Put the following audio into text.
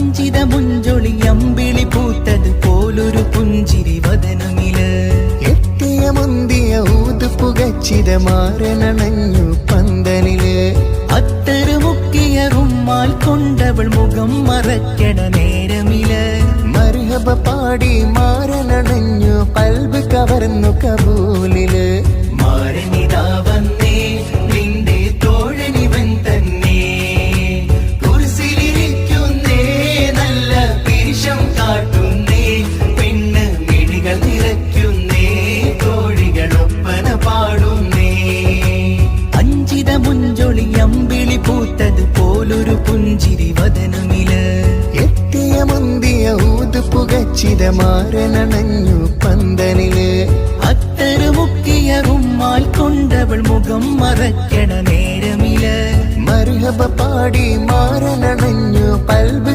അഞ്ചിത മുഞ്ചൊളി അമ്പിളി പൂത്തത് പോലൊരു പുഞ്ചിരി വദനമില് എത്തിയ മുന്തിയ ഊത് പുകച്ചിത മാറനണഞ്ഞു പന്തലില് അത്തറ് മുക്കിയ റുമ്മാൽ കൊണ്ടവൾ മുഖം മറക്കണ നേരമില് മർഹബ പാടി മാറനണഞ്ഞു കൽബ് കവർന്നു കബൂലില് മാരനിതാ വന്നേ നിന്റെ തോഴനിവൻ തന്നെ കുരിശിലിരിക്കുന്നേ നല്ല പിരിശം കാട്ടുന്നേ പെണ്ണ് മിഴികൾ നിറയ്ക്കുന്നേ തോഴികളൊപ്പന പാടുന്നേ അഞ്ചിത മുഞ്ചൊളി അമ്പിളി പൂത്തത് പോലൊരു പുഞ്ചിരി വദനമില് എത്തിയ മുന്തിയ ഊത് പുകച്ചിത മാറനണഞ്ഞു പന്തലില് അത്തറ് മുക്കിയ റുമ്മാൽ കൊണ്ടവൾ മുഖം മറക്കണ നേരമില് മർഹബ പാടി മാറനണഞ്ഞു കൽബ്